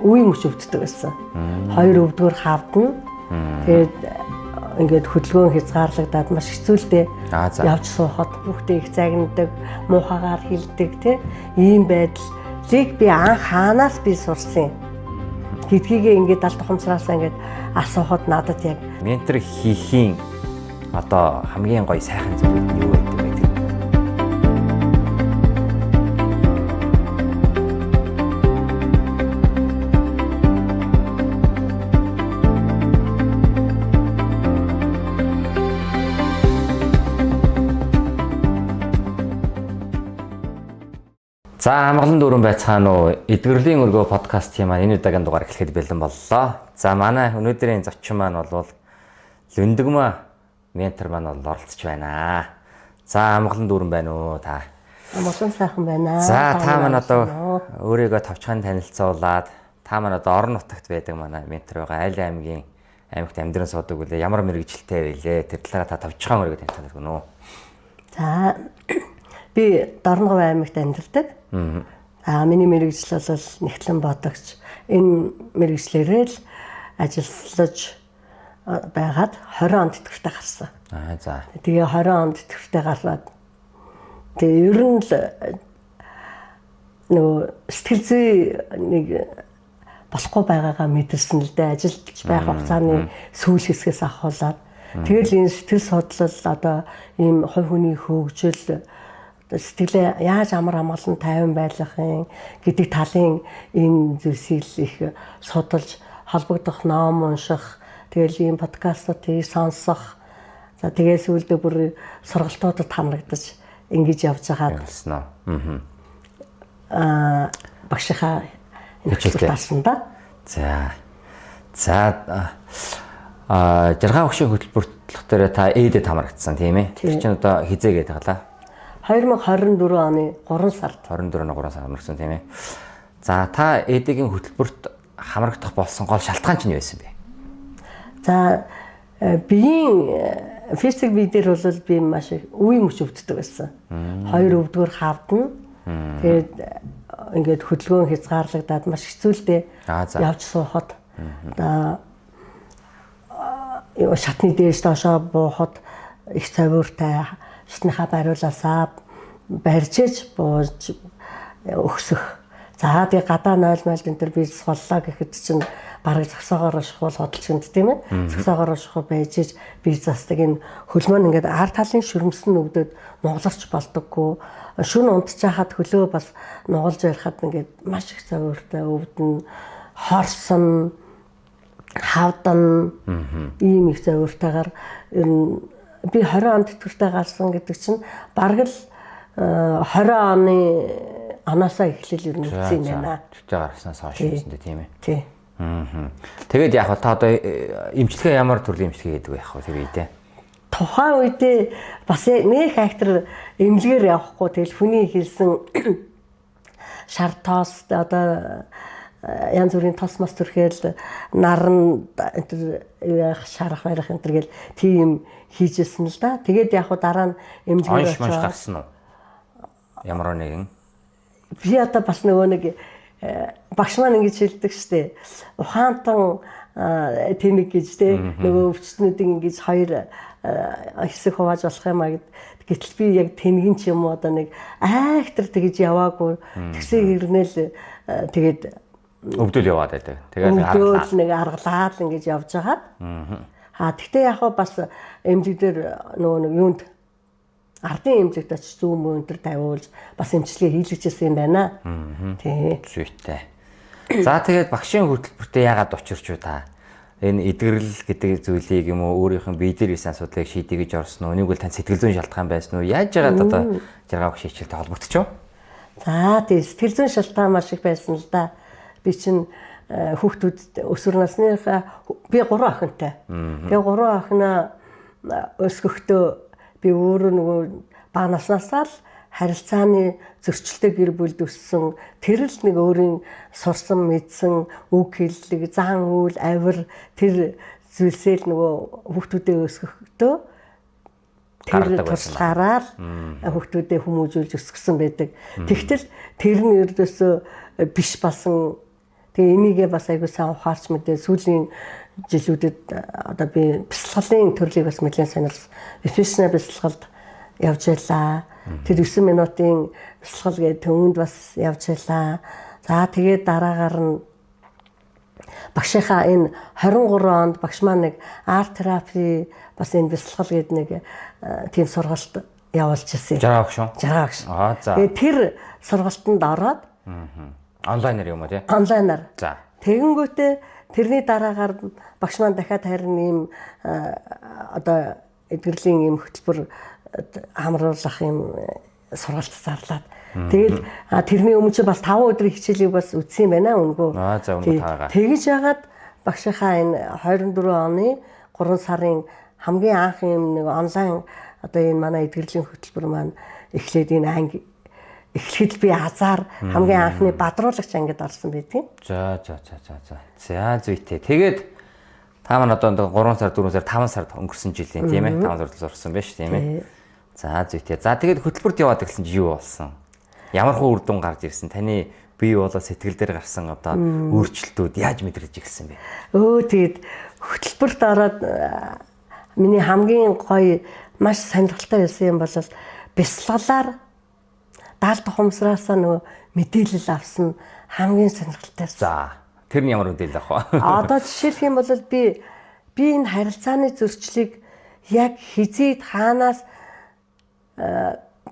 үе мөч өвддөг байсан. 2 өвдгөр хавдна. Тэгээд ингээд хөдөлгөөн хязгаарлагдаад маш хэцүүлдэ явж суухад бүхдээ их загнадаг, муухагаар хилдэг тий ийм байдлыг би анх хаанаас би сурсан гэдгийгээ ингээд аль тухамсараасаа ингээд асуухад надад яг ментор хийхийн одоо хамгийн гоё сайхан зүйл нь юу байдаг вэ? За амгалан дүүрэн байцгаана уу? Эдгэрлийн өргөө подкастын маань энэ удаагийн дугаар эхлэхэд бэлэн боллоо. За манай өнөөдрийн зочин маань бол Лүндэгмэ ментор маань бол оролцож байна. За амгалан дүүрэн байна уу та? Амгалан сайхан байна. За та маань одоо өөрийгөө товчхон танилцуулаад та маань одоо орон нутагт байдаг манай ментор байгаа. Аль аймгийн аймагт амьдран суудаг үлээ. Ямар мэргэжилтэй байлээ? Тэр талаараа та товчхон өөрийгөө танилцуулах гэнэ үү? За би Дорногов аймагт амьдардаг. Миний мэргэжил бол Нэгтлэн бодогч. Энэ мэргэжлэрээ л ажиллаж байгаад 20 онд тэтгэвртэй гарсан. За. Тэгээ 20 онд тэтгэвртэй гараад тэгээ ер нь л нөгөө сэтгэл зүй нэг болохгүй байгаагаа мэдэрсэн л дээ. Ажиллаж байх хугацааны сүүл хэсгээс ахуулаад тэгэл энэ сэтгэл судлал одоо ийм хувь хүний хөгжил сэтгэлээ яаж амар амгалан тайван байлгах юм гэдэг талын энэ зүйлсийг их судалж холбогдох, ном унших, тэгэл ийм подкастуудыг сонсох. За тэгээс үлдээ бүр сургалтуудад хамрагдаж ингэж явж байгаа болсон уу? Багшийнхаа хэлбэрт таарсан да. За. Жаргал багшийн хөтөлбөртлөх дээр та ээдэд хамрагдсан тийм ээ. Тэр чинь одоо хизээгээд таглаа. 2024 оны 3 сард. 24 оны 3 сард хамрагдсан тийм ээ. За та ээдийн хөтөлбөрт хамрагдах болсон гол шалтгаан чинь юу байсан бэ? За биеийн физик бие дээр бол би маш их үе мөч өвддөг байсан. 2 өвдгөр хавдна. Тэгээд ингээд хөдөлгөөн хязгаарлагдаад маш хэцүүлдэ явж суухад шатны дээрш доошоо буухад их цавиуртай шатныхаа бариулаасаа барьжээж бууж өгсөх. За тэгээ гадаа 0 энэ төр бизнес боллоо гэхэд чинь бараг зогсоогоор шахуул хөдөлгөнд тийм ээ. Зогсоогоор шахуу байжээж бизнесдэг энэ хөлмөн ингээд ар талын шүрмсэн нүгдөд нугаларч болдоггүй. Шүн унтчихад хөлөө бас нугалж ярихад ингээд маш их цавиуртай өвдөн, хорсон, хавдан ийм их цавиуртайгаар би 20 онд тэтгэвртэй гарсан гэдэг чинь бараг л 20 оны оноосоо эхлэл ер нь үтсэн юм байна. Тэтгэвртэй гарснаас хойш юм тийм ээ. Тий. Тэгээд яг та одоо эмчилгээ ямар төрлийн эмчилгээ хийдэг вэ яг тэр үедээ? Тухайн үедээ бас нэг фактор эмнэлгээр явахгүй тэгэл хүний хэлсэн шар тоос одоо янз бүрийн тос мос төрхөөл наран энэ шарах барих энэ төр гэл тийм хийжсэн л да. Тэгээд яг дараа нь эмнэлгээр очиж гарсан уу? Ямар нэгэн би одоо бас нөгөө нэг багш маань ингэж хэлдэг штэ. Ухаантан тэнэг гэж те нөгөө өвчтнүүдийг ингэж хоёр хэсэг хувааж болох юм а гэд. Гэтэл би яг тэнэгэн ч юм уу одоо нэг айхтар тэгж яваагүй. Тэгсэн хэрнээл тэгээд өвдөл яваад байдаг. Тэгээд өвдөл нэг аргалаад ингэж явж байгаа. Тэгтээ яг бас эмнэлэг дээр нөгөө нэг юунд ардын эмнэлэгт очиж зүүн мөнтөр тавиулж бас эмчилгээ хийлгэжсэн юм байна. Тий. Зүйтэй. За тэгээд багшийн хөтөлбөртөө яагаад учирч юу та? Энэ эдгэрэл гэдэг зүйлийг юм уу өөрийнх нь бие дээр ирсэн асуудлыг шийдэ гэж орсон уу? Үнийг бол тань сэтгэл зүйн шалтгаан байсан уу? Яаж яагаад одоо жаргал багш хичээлтэй холбогдчихв? За тий сэтгэл зүйн шалтгаан маш их байсан л да. Би чинь хүүхдүүд өсвөр насныхаа би 3 охинтой. Тэгээ 3 охиноо өсгөхдөө би өөрөө нөгөө бага наснаасаа л харилцааны зөрчилтэй гэр бүлд өссөн тэр л нэг өөрийн сурсан мэдсэн үг хэллэг зан үйл авир тэр зүйлсээ л нөгөө хүүхдүүдээ өсгөхдөө тэр туршлагаараа хүүхдүүдээ хүмүүжүүлж өсгсөн байдаг. Тэгтэл тэр нь ердөөсөө биш болсон. Тэгээ энийгээ бас айгуу сайн ухаарч мэдээ сүүлийн жилүүдэд одоо би бясалгалын төрлийг бас нэлээд сонирхсан. Профессионал бясалгалд явж байлаа. Тэр 9 минутын бясалгал гэдэг төвөнд бас явж байлаа. За тэгээд дараагаар нь багшийнхаа энэ 23 онд багш маань нэг арт терапи бас энэ бясалгал гэдэг нэг тийм сургалт явуулж ирсэн. 60 багш уу? 60 багш. За. Тэгээд тэр сургалтанд ороод онлайнаар юм уу тий? Онлайнаар. За. Тэгэнгүүтээ тэрний дараагаар багш маань дахиад харин ийм одоо эдгэрлийн ийм хөтөлбөр хамруулах ийм сургалт зарлаад. Тэгээд тэрний өмнө чи бас 5 өдрийн хичээлийг бас үтсэн юм байна өнгөө. За өнгөө таагаа. Тэгж яагаад багшийнхаа энэ 24 оны 3 сарын хамгийн анх юм нэг онлайн одоо энэ манай эдгэрлийн хөтөлбөр маань эхлээд энэ анги эхлэхэд би азар хамгийн анхны бадруулагч ангид орсон байдгийг. За зүйтэй. Тэгээд та маань одоо 3 сар 4 сар 5 сард өнгөрсөн жилийн тийм ээ 5 сард сурсан байж тийм ээ. За зүйтэй. За тэгээд хөтөлбөрт яваад ирсэн чи юу болсон? Ямар хөө үр дүн гарч ирсэн? Таны бие болоо сэтгэл дээр гарсан одоо өөрчлөлтүүд яаж мэдрэж ирсэн бэ? Тэгээд хөтөлбөрт ороод миний хамгийн гоё маш сонирхолтой байсан юм бол бясалгалаар даалт ухамсараасаа нөгөө мэдээлэл авсан хамгийн сонирхолтой. За тэр нь ямар мэдээлэл авах вэ? Одоо жишээлх юм бол би энэ харилцааны зөрчлийг яг хизээд хаанаас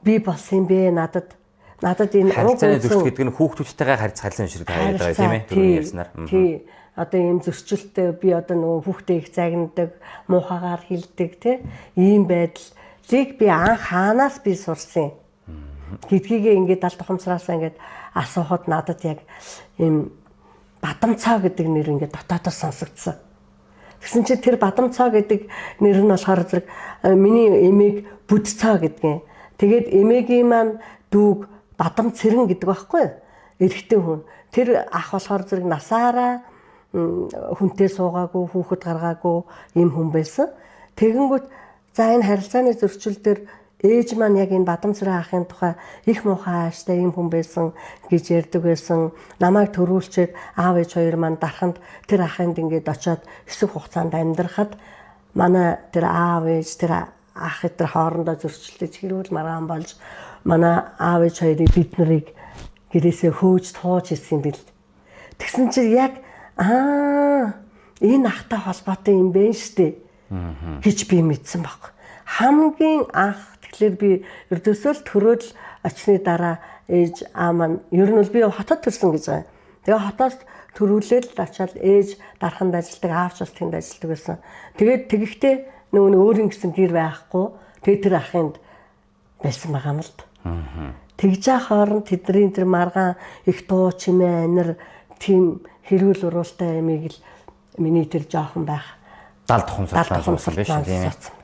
би болсон бэ надад энэ харилцааны зөрчил гэдэг нь хүүхдүүдтэйгээ харилцаалсан шиг таагаад байгаа тийм ээ түрүүний ярьснаар. Тий. Одоо ийм зөрчилтэй би одоо нөгөө хүүхдээ их загнадаг, муухагаар хилдэг тий. Ийм байдлыг би анх хаанаас би сурсан гэдгийгээ ингээд даалт ухамсараасаа ингээд асуухад надад яг ийм бадамцаа гэдэг нэр ингээд дотоодоо сонсогдсон. Тэгсэн чинь тэр бадамцаа гэдэг нэр нь болохоор зэрэг миний эмээг бүдцаа гэдгийг. Тэгээд эмээгийн маань дүүг бадам цэрэн гэдэг байхгүй юу? Эрэгтэй хүн. Тэр ах болохоор зэрэг насаараа хүнтэй суугаагүй, хүүхэд гаргаагүй ийм хүн байсан. Тэгэнгүүт за энэ харилцааны зөрчил дээр ээж маань яг энэ бадамцраа ахын тухай их муухай ааштай ийм хүн байсан гэж ярьдаг байсан. Намайг төрүүлчихэд аав ээж хоёр маань дарханд тэр ахынд ингээд очиод хэсэг хугацаанд амьдрахад манай тэр аав ээж тэр ах тэр хоорондоо зөрчилдөж хэрүүл маргаан болж манай аав ээж хоёрыг бид нарыг гэрээсээ хөөж тууж ирсэн юм бил. Тэгсэн чинь яг энэ ахтай холбоотой юм бэ штэ гэж би мэдсэн баг. Хамгийн анх тэгэхээр би ердөөсөө л төрөөд очсны дараа ээж аа маань ер нь бол би хотод төрсөн гэж байгаа. Тэгээ хотоос төрүүлээд очиад ээж дарханд ажилладаг, аавч бас тэнд ажилладаг байсан. Тэгээд тэгэхдээ нөгөө өөрийн гэсэн гэр байхгүй. Тэгээд тэр ахынд байсан байгаа юм л д. Тэгж яхаар тэдний тэр маргаан их дуу чимээ анир тийм хэрүүл уруултай ямиг л миний тэр жоохон байх даалт ухамсарлаа биш тийм ээ.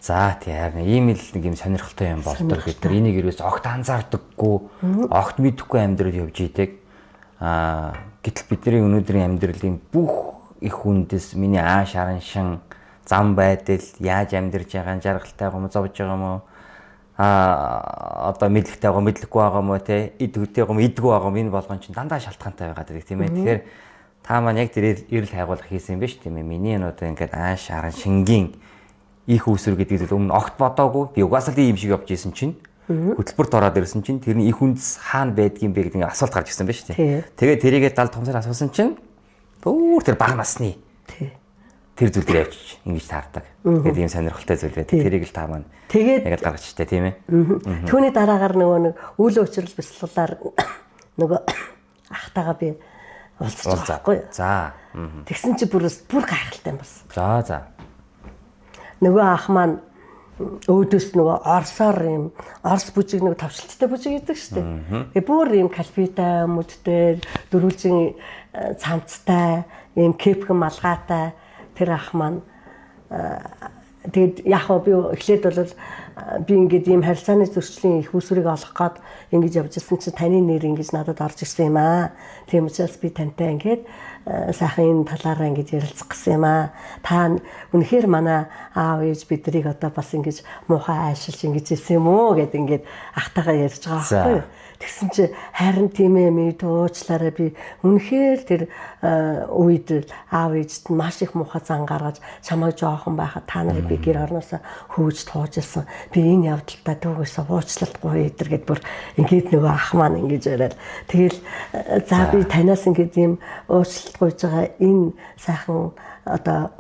За тийм ийм л нэг юм сонирхолтой юм болдог бид нар энийг ерөөс огт анзаардаггүй огт мэдэхгүй амьдрал явж идэг. Гэтэл бидний өнөөдрийн амьдралын бүх их хүндэс миний ааш араншин зам байдал яаж амьдарч байгаа жаргалтай юм зовж байгаа юм уу одоо мэдлэгтэй байгаа мэдлэхгүй байгаа юм уу те идэгтэй байгаа юм идэггүй байгаа юм энэ болгон чинь дандаа шалтгаантай байгаад байдаг тийм ээ. Тэгэхээр та маань яг тэр эрэл хайгуулах хийсэн юм биш тийм ээ. Миний энэ одоо ингээд ааш араншингийн их үүсвэр гэдэг нь өмнө огт бодоогүй би угаасаа л ийм шиг явж исэн чинь хөтөлбөрт ороод ирсэн чинь тэрний их хүнс хаана байдгийм бэ гэдэг асуулт гарч ирсэн байж тээ. Тэгээд тэрийгээ даалт ухамсаар асуусан чинь бүр тэр бага насны тэр зүйл дээр явчих ингэж таардаг. Тэгээд ийм сонирхолтой зүйл байдаг. Тэрийг л та маань ягаад гаргаж чтэй тийм ээ. Түүний дараагаар нөгөө нэг үйл учрал бясалгалаар нөгөө ахтайгаа би уулзсан байхгүй юу. За. Тэгсэн чи бүр гайхалтай юм бас. За. Нөгөө ах маань өөдөөс нөгөө орсоор юм орс бүжиг нэг тавшилттай бүжиг гэдэг шүү дээ. Тэгээ бүр юм калпитай мөдтэй дөрвөлжин цамцтай юм кепхэн малгайтай тэр ах маань тэгээд яг би эхлээд бол би ингээд ийм харилцааны зөрчлийн их усрыг олох гээд ингэж явж ирсэн чинь таны нэр ингэж надад орж ирсэн юм аа. Тийм учраас би тантай ингээд сайхан энэ талаараа ингэж ярилцах гэсэн юм аа. Та үнэхээр манай аав ээж бидрийг одоо бас ингэж муухай айшилж ингэж ирсэн юм уу гэд ингээд ахтайгаа ярьж байгаа байхгүй юу. Тэгсэн чи харин тийм ээ мэд уучлаарай би үнэхээр тэр үед аав ээжт маш их муухай зан гаргаж чамайг жоохон байхад та нарыг би гэр орноосоо хөөж туужсэн. Би энэ явдалтай түүгээс уучлалтгүй эдэргээд бүр ингээд нөгөө ах маань ингэж яриад тэгэл за би танаас ингээд ийм уучлалт гуйж байгаа энэ сайхан одоо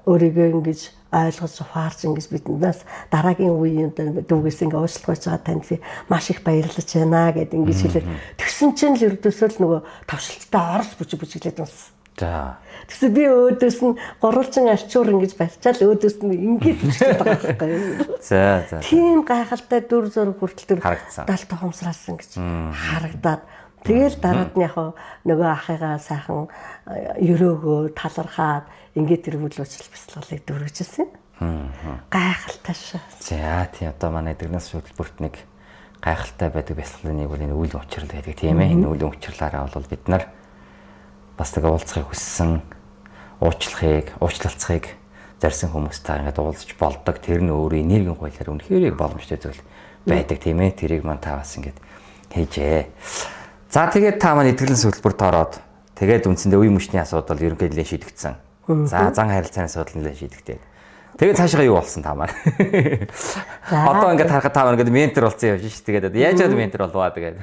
өөрийгөө ингэж ойлгож ухаарч ингэж биднээс дараагийн үеийн дүүгээс ингэ уучлалт гуйж байгаа танд би маш их баярлаж байна гэд ингэж хэлээд тэгсэн чинь л ердөөсөө л нөгөө тавшилттай орос бүжиглээд унсан. За. Тэгсэн би өөдөөс нь гурвалжин арчуур ингэж барьчаал өөдөөс нь ингэж бүжиглээд байгаа байхгүй. За. Тийм гайхалтай дүр зураг хүртэл тэр харагдсан. далд ухамсаалсан гэж харагдаад тэгэл дараад нь яг нөгөө ахыгаа сайхан өрөөгөө талархаад ингээд тэр үйл уучлал бяцлаглыг дөрвижсэн. Гайхалтай шүү. За тийм одоо манай эдгэрнээс хөтөлбөрт нэг гайхалтай байдаг бяцлаглыг бол энэ үйл учрал байдаг тийм ээ. Энэ үйл учрлаараа бол бид нар бас нэг уулзахыг хүссэн, уучлалцахыг зорьсон хүмүүстэй ингээд уулзч болдог. Тэр нь өөрөө энергийн хуулиар үнэхээр боломжтой зүйл байдаг тийм ээ. Тэрийг маань та бас ингээд хийжээ. За тэгээд та маань эдгэрлэн хөтөлбөрт ороод тэгээд үндсэндээ үе мөчний асуудал ерөнхийдөө шийдэгдсэн. За зан харилцааны асуудал нэлээд шийдэгдээ. Тэгээд цаашгаа юу болсон та маань? Одоо ингээд харахад та маань ингээд ментор болсон юм шиг тэгээд яаж яад ментор болваа тэгээд.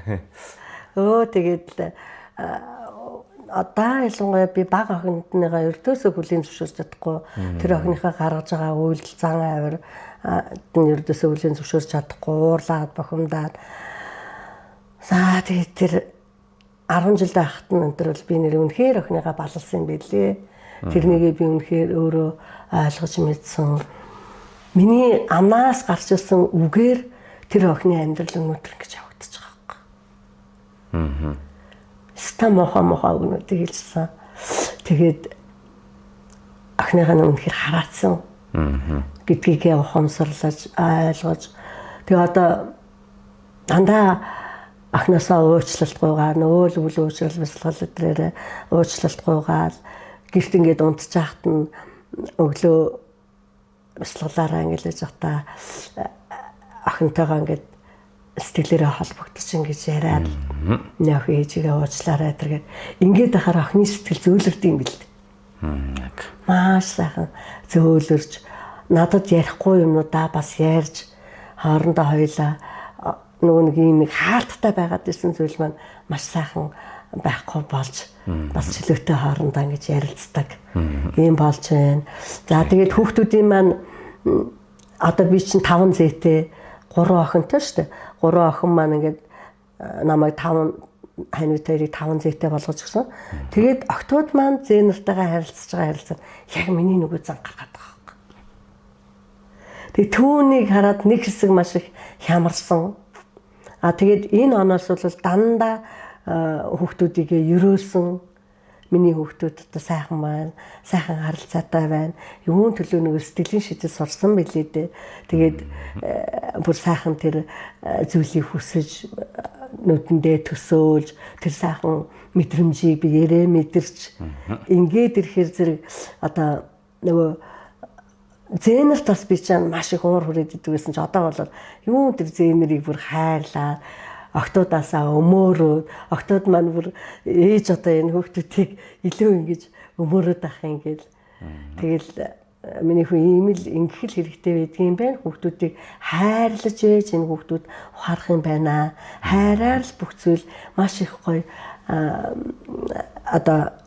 Тэгээд одоо ялангуяа би баг охиндныгаа ердөөсөө хүлийн зөвшөөрч чадахгүй. Тэр охиныхаа гаргаж байгаа үйлдэл зан авир ердөөсөө хүлийн зөвшөөрч чадахгүй, уурлаад бохимдаад. За тэгээд тэр 10 жил байхад нь өнтер бол би нэр үнэхээр охиныгаа балалсан юм билээ. Тэрнийгээ би үнэхээр өөрөө ойлгож мэдсэн. Миний амнаас гарч ирсэн үгээр тэр охины амьдрал өнөтер гэж явагдаж байгаа юм. Ста моха өгнөдийг хэлсэн. Тэгээд охиныгаа үнэхээр хараацсан. Гэдгийг ухамсарлаж ойлгож. Тэгээ одоо дандаа ахнасаа уучлалт гуйгаа нөгөө үйл уучлал бяцлал эдрээр уучлалт гуйгаал гэрт ингээд унтж яхад нь өглөө бяцлаглаараа ингээд яж та охинтойгоо ингээд сэтгэлээрээ холбогдож ингэж яриад нөх ээжигээ уучлаарай тэргээд ингээд ахаар охины сэтгэл зөөлрд юм бэл. Маш сайхан зөөлрж надад ярихгүй юмнуудаа бас ярьж хоорондоо хоёлаа нөгөө нэг юм нэг хаалттай байгаад ирсэн зүйл маань маш сайхан байхгүй болж бас чөлөөтэй хоорондоо ингэж ярилцдаг. Ийм болж байна. За тэгээд хүүхдүүдийн маань одоо би чинь 5 зээтэй 3 охинтой шүү дээ. 3 охин маань ингээд намайг 5 ханивтайрыг 5 зээтэй болгож өгсөн. Тэгээд октод маань зээ нартайгаа харилцаж байгаа харилцаа яг миний нөгөө зан гаргаад байгаа. Тэгээд түүнийг хараад нэг хэсэг маш их хямарсан. Тэгээд энэ оноос бол дандаа хүүхдүүдийг ерөөсөн миний хүүхдүүд одоо сайхан байна, сайхан харилцаатай байна. Юун төлөө нэг сэтгэлийн шийдэл сурсан билээ дээ. Тэгээд бүр сайхан тэр зүйлийг хүсэж нүдэндээ төсөөлж тэр сайхан мэдрэмжийг биеэрээ мэдэрч ингээд ирэхээр зэрэг одоо нөгөө зэнэрт бас би чинь маш их уур хүрээд идэв гэсэн чи одоо бол юу тэр зэнэрийг бүр хайрлаа октоудаасаа өмөөрөө октод маань бүр ээж одоо энэ хүүхдүүдийг илүү ингэж өмөөрөөд ах юм гээл тэгэл миний хүү ийм л ингэх хэрэгтэй байдаг юм байна хүүхдүүдийг хайрлаж ээж энэ хүүхдүүд ухаарах юм байна хайраар л бүх зүйл маш их гоё одоо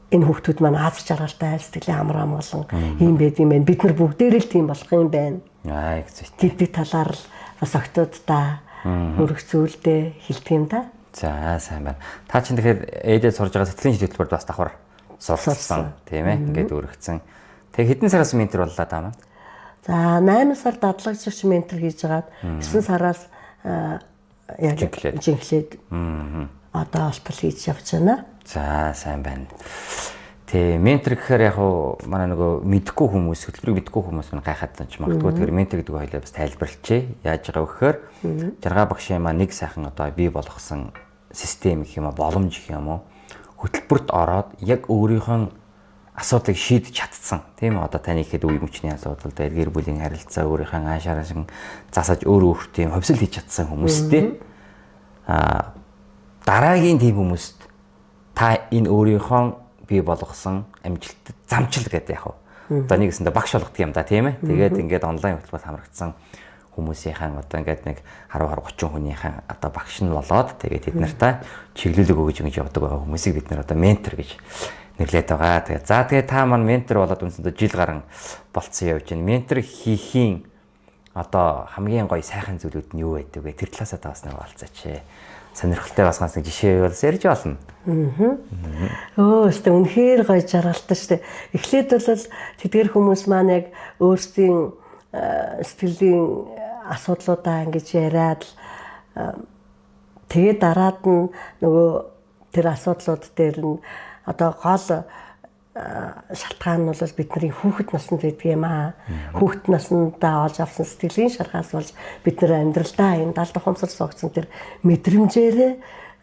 энэ хүүхдүүд маань аз жаргалтай сэтгэлийн амар амгалан юм байд юм байна. Бид нар бүгдээрээ л тийм болох юм байна. Гэдэг талаар л бас октоддаа өргөх зүйлдээ хэлдэг юм да. За сайн байна. Та чинь тэгэхээр ээдээ сурж байгаа сэтгэлийн хөтөлбөрт бас давхар сурсан тийм ээ. Ингээд өргөцсөн. Тэгээ хэдэн сараас ментор боллоо та маань? За 8 сар дадлагчирч ментор хийж агаад 9 сараас яг жинхлээд одоо олтол хийж явж байна. За сайн байна. Тэ ментор гэхээр яг уу манай нөгөө мэдхгүй хүмүүс хөтөлбөрийг мэдхгүй хүмүүс мань гайхаад ч магадгүй тэгэхээр ментор гэдэг хоёлаа бас тайлбарлачээ. Яаж байгаа вэ гэхээр жаргаа багшийн маань нэг сайхан одоо бий болгосон систем гэх юм уу боломж гэх юм уу хөтөлбөрт ороод яг өөрийнхөө асуудлыг шийдэж чадсан. Тийм үү одоо таны ихэд үе мөчний асуудал дээр гэр бүлийн харилцаа өөрийнхөө аашаараа засаж өөр өөртөө хөвсөл хийж чадсан хүмүүстэй дараагийн тийм хүмүүст та энэ өөрийнхөө бий болгосон амжилтад замчил гэдэг яг. Одоо нэг гэсэндээ багш болгодог юм да тийм ээ. Тэгээд ингээд онлайн хөтөлбөрт хамрагдсан хүмүүсийнхэн одоо ингээд нэг 10-30 хүнийхэн одоо багш нь болоод тэгээд тэд нартай чиглүүлэг өгж явдаг байгаа хүмүүсийг бид нар одоо ментор гэж нэрлэдэг байгаа. Тэгээд та маань ментор болоод үндсэндээ жил гарan болцсон явж байна. Ментор хийхийн одоо хамгийн гоё сайхан зүйлүүд нь юу байдаг вэ? Тэр талаасаа та бас нэг олцооч. Сонирхолтой басгаас нэг жишээ бол ярьж болно. Өстө үнэхээр гоё жаргалтай шүү дээ. Эхлээд бол тэдгэр хүмүүс маань яг өөрсдийн сэтгэлийн асуудлуудаа ингэж яриад тэгээд дараад нь нөгөө тэр асуудлууд дээр нь одоо гол шалтгаан нь бол бидний хүүхэд наснд байдаг юм аа. Хүүхэд наснда олж авсан сэтгэлийн шаргаас болж бид нэр амьдралдаа энэ далд ухамсар согцсон тэр мэдрэмжээрээ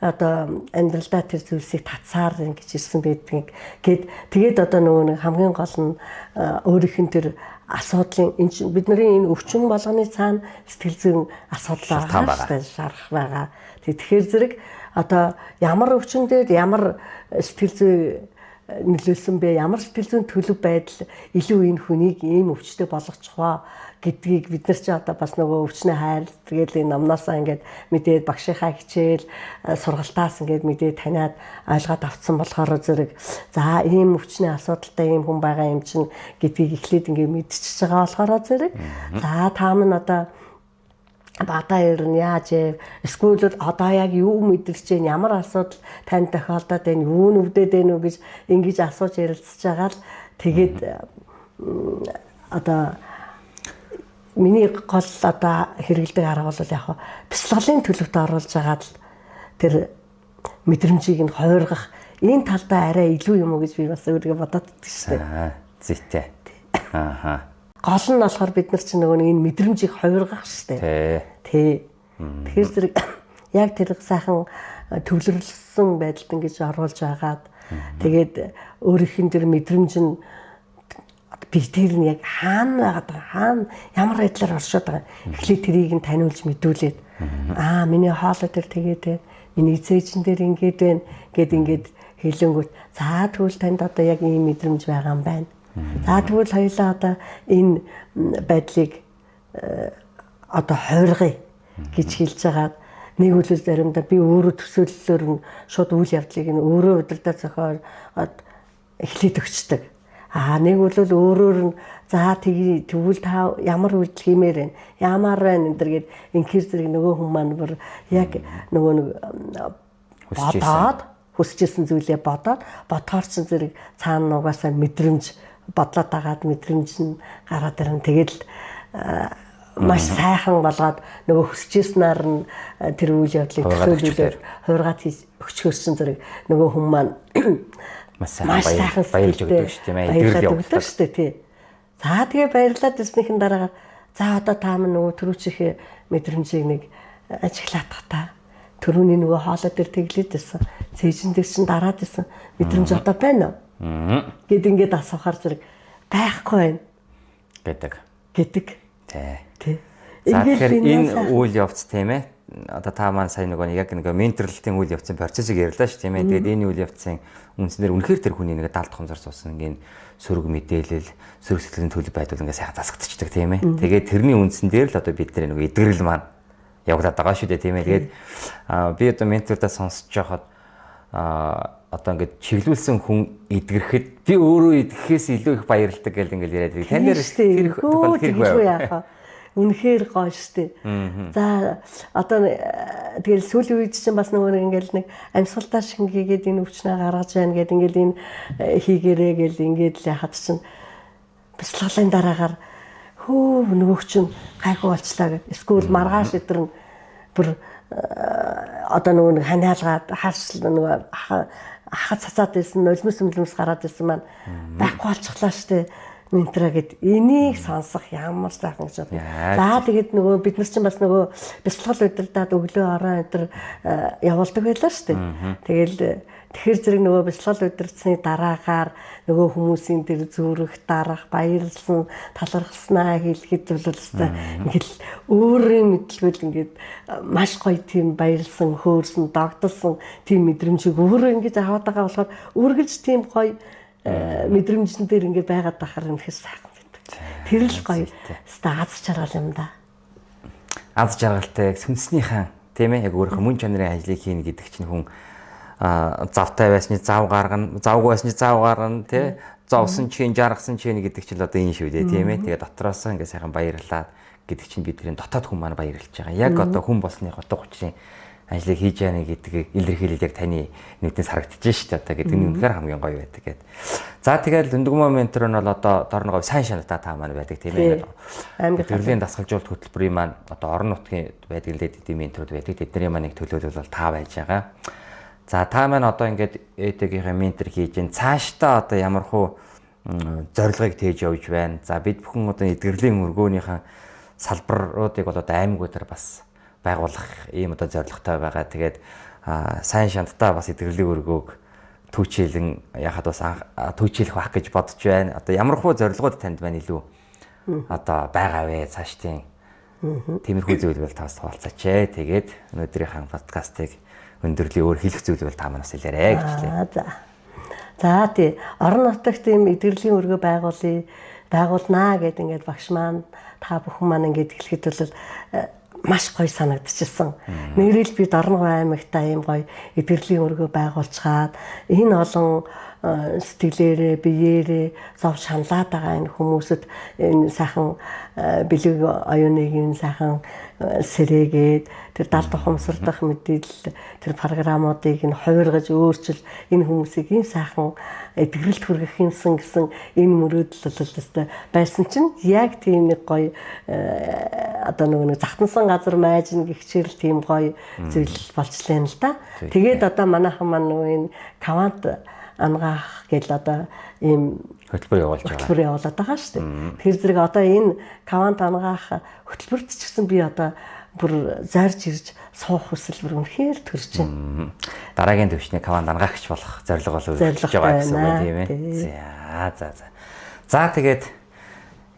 одоо амьдралдаа тэр зүйлсийг татсаар ингэж ирсэн байдгийг тэгээд одоо нөгөө нэг хамгийн гол нь өөрийнх нь тэр асуудлын бидний энэ өвчин болгоны цаана сэтгэл зүйн асуудал байгаа шарах байгаа. Тэгэхээр зэрэг одоо ямар өвчин дээр ямар сэтгэл зүй нөлөөлсөн бэ? Ямар сэтгэл зүйн төлөв байдал илүү энэ хүнийг ийм өвчтэй болгочих вэ гэдгийг бид нар ч одоо бас нөгөө өвчнөө хайр тэгэл энэ номноосаа ингээд мэдээд багшийнхаа хичээл сургалтаас ингээд мэдээд таниад ойлгоод авцсан болохоор зэрэг за ийм өвчний асуудалтай ийм хүн байгаа юм чинь гэдгийг эхлээд ингээд мэдчихэж байгаа болохоор зэрэг за та минь одоо бата ирнэ яаж эсвэл одоо яг юу мэдэрч जैन ямар асуудал танд тохиолдоод байна юу нүвдээд байна уу гэж ингэж асууж ярилцж байгаа л тэгээд одоо миний гол одоо хэрэгэлдэг арга бол яг бяцлаглалын төлөвт оруулж байгаа л тэр мэдрэмжийг нь хойргох энэ талдаа арай илүү юм уу гэж би бас өөрийгөө бодоод байдаг шүү дээ. Зүйтэй. Гол нь болохоор бид нар чинь нөгөө энэ мэдрэмжийг хойргох шүү дээ. Тий. Тэгэхээр зэрэг яг тэр сайхан төвлөрлсөн байдалд ингэж оруулж агаад тэгээд өөрийнх нь тэр мэдрэмж нь би тэр нь яг хаана байгаад байгаа хаана ямар байдлаар оршоод байгаа эхлээд тэрийг нь таниулж мэдүүлээд миний хоолой дээр тэгээд байна миний эцээжин дээр ингэж байна гэд ингээд хэлэнгүүт за тэгвэл танд одоо яг ийм мэдрэмж байгаа юм байна. За тэгвэл хоёулаа одоо энэ байдлыг одоо хойргоё гэж хэлж байгаа. Нэг үл заримдаа би өөрөө төсөөллөөр нь шууд үйл явдлыг нь өөрөө удирдах зохиол эхлээд өгчдөг. Нэг үл өөрөөр нь за тэгвэл та ямар үйлдэл хиймээр байна? Ямар байна энэ төр гэд инхээр зэрэг нөгөө хүн маань бүр яг нөгөө нэг бодоод хүсчихсэн зүйлээ бодохоор ч зэрэг цаана нугасаа мэдрэмж бодлоод агаад мэдрэмж нь гараад ирэн тэгэл маш сайхан болгоод нөгөө хүсчихснээр нь тэр үйл явдлыг төсөөлөлөөр хуургаад өгчхөөс чинь зэрэг нөгөө хүн маань маш сайхан баярлж өгдөг шүү дээ. Баярлж өгдөг шүү дээ тий. За тэгээ баярлаад ирснийхэн дараа за одоо та маань нөгөө түрүүчийнхээ мэдрэмжийг нэг ажиглаадах та. Түрүүний нөгөө хоолой дээр тэглээд байсан. Цээжин дээр чинь дараад байсан. Мэдрэмж одоо байна уу? Гэт ингээд асуухаар зэрэг байхгүй байна гэдэг. Тий. За тэгэхээр энэ үйл явц тийм ээ. Одоо та маань сайн нөгөө яг нэг менторлтын үйл явцын процессыг ярьлаа шүү тийм ээ. Тэгээд энэ үйл явцын үндснээр үнэхээр тэр хүний нэг даалт хомзор суусан ингээд сөрөг мэдээлэл, сөрөг сэтгэлийн төлөв байдвал ингээд сайхан засагдчихдаг тийм ээ. Тэгээд тэрний үндсэн дээр л одоо бид нэг эдгэрэл маань явагдаад байгаа шүү дээ тийм ээ. Тэгээд би одоо ментордаа сонсож байхад одоо ингээд чиглүүлсэн хүн эдгэрхэд би өөрөө эдгэхээс илүү их баярлдаг гэл ингээд яриад байдаг. Тань дээр тэр тохиол хэрэг байв. Үнэхээр гоё штэ. За одоо тэгэл сүүлийн үед чинь бас нөгөө ингээл нэг амьсгалтай шингээгээд энэ өвчнөө гаргаж байна гэд ингээл энэ хийгэрээ гэл ингээд л яхад чинь бяцлаглалын дараагаар нөгөө чинь гайхуу болчлаа гэд. Эсвэл маргааш өдөр нь бүр одоо нөгөө ханиалгаад хаарчл нөгөө хахад цацаад байсан нулимс гараад байсан маань байхгүй болчихлаа штэ. Ментра гэд энийг сонсох ямар сайхан гэж байна. За тэгээд нөгөө бид нар чинь бас нөгөө бяцлал удирдаад өглөө орон өдөр явуулдаг байлаа шүү дээ. Тэгэл Тэгэхээр зэрэг нөгөө бяцлал удирдсны дараагаар нөгөө хүмүүсийн тэр зүрх дарах, баярлсан, талархснаа хэлэхэд бол өстой ингээл өөрийн мэдлгүй ингээд маш гоё тийм баярлсан, хөөрсөн, догдолсон тийм мэдрэмжийг өөрөө ингэж аваад байгаа болохоор үргэлж тийм гоё мэдрэмжэн дээр ингээд байгаад байхаар юм ихс сайхан байдаг. Тэр л гоё. Аз жаргал юм да. Аз жаргалтай сүнснийхэн тийм ээ яг өөрийнхөө мөн чанарын ажлыг хийнэ гэдэг чинь хүн завтай байсны зав гаргана, завгүй байсны зав гаргана тий. Зовсон чинь жаргасан чинь гэдэг чинь одоо энэ шүү дээ тийм ээ. Тэгээ дотроос ингээ сайхан баярлаад гэдэг чинь бидний дотоод хүн маань баярлж байгаа. Яг одоо хүн болсны утга учирын ажлыг хийж яана гэдгийг илэрхийлэл яг таны нүднээс харагдчихж шүү дээ. Одоо гэдэг нь үнэхээр хамгийн гоё байдаг гэдэг. За тэгэл Дүндгүмөө ментор нь бол одоо дорногоо сайн шанатай та маань байдаг тийм ээ. Аймгийн төрлийн дасгалжуулалт хөтөлбөрийн маань одоо орон нутгийн байдаг л дэд менторуд байдаг. Тэдний маань нэг төлөөлөл бол та байж байгаа. За та маань одоо ингээд ээдэгийнхээ ментор хийж ин цаашдаа одоо ямархуу зорилгыг тээж явж байна. За бид бүхэн одоо эдгэрлийн өргөөнийхэн салбаруудыг бол одоо аймагуудаар бас байгуулах ийм одоо зорилготой байгаа. Тэгээд сайн шантаа бас эдгэрлийн өргөөг түүчээлэн яхад бас түүчээлэх байх гэж бодож байна. Одоо ямархуу зорилгууд танд байна илүү одоо байгаа вэ цаашдын тиймэрхүү зүйл бол таас хуваалцаач ээ. Тэгээд өнөөдрийнхээ подкастыг өндөрлөлийн өөр хэлэх зүйл бол та манаас хэлээрэй гэж хэлээ. За тий орон нутагт ийм эдгэрлийн өргөө байгуулнаа гэдэг ингээд багш маань та бүхэн маань ингээд хэлэхэд бол маш гоё санагдчихсан. Нэрэл бид Орногов аймагта ийм гоё эдгэрлийн өргөө байгуулцгаад энэ олон сэтгэлээрээ биеэрээ зов шаналаад байгаа энэ хүмүүсэд энэ сайхан бэлэг оюуныг энэ сайхан сэрээгээд тэр далд ухамсардах мэдээлэл тэр програмуудыг нь хувиргаж өөрчил энэ хүмүүсийг энэ сайхан эдгэрэлт хүргэх юмсан гэсэн энэ мөрөөдөл бол байсан чинь яг тийм нэг гоё одоо нэг захтансан газар майжин гихчэрэл тийм гоё зүйл болчлаа л да. Тэгээд одоо манайхан маань нөгөө энэ Кавант ангаах гэл одоо ийм хөтөлбөр явуулаад байгаа шүү дээ. Тэр зэрэг одоо энэ Кавант ангаах хөтөлбөрт ч гэсэн би одоо бүр зарж ирж суух хүсэл бүр үнэхээр төрж байна. Дараагийн төвчний Кавант ангаагч болох зорилго бол үүсэж байгаа гэсэн үг тийм ээ. За тэгээд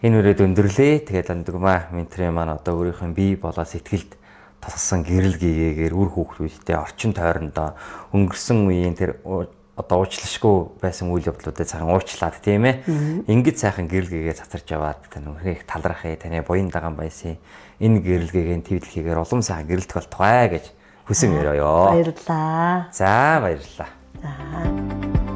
энэ үрээд өндөрлөө. Тэгээд Дүндгүмөө менторын маань одоо өөрийнхөө бие болоо сэтгэлд тусгасан гэрэл гээгээр үр хүүхдүүдтэй орчин тойрондоо өнгөрсөн үеийн тэр одоо уучлашгүй байсан үйл явдлуудыг сайхан уучлаад тийм ээ. Ингээд сайхан гэрэл гээгээ цацарч яваад тань үнэхээр талархъя. Таны буян даган байсан энэ гэрэл гээгийн твэдлэхээр улам сайхан гэрэлтэх болтугай гэж хүсэн өрөөё. Баярлалаа. За баярлалаа. За.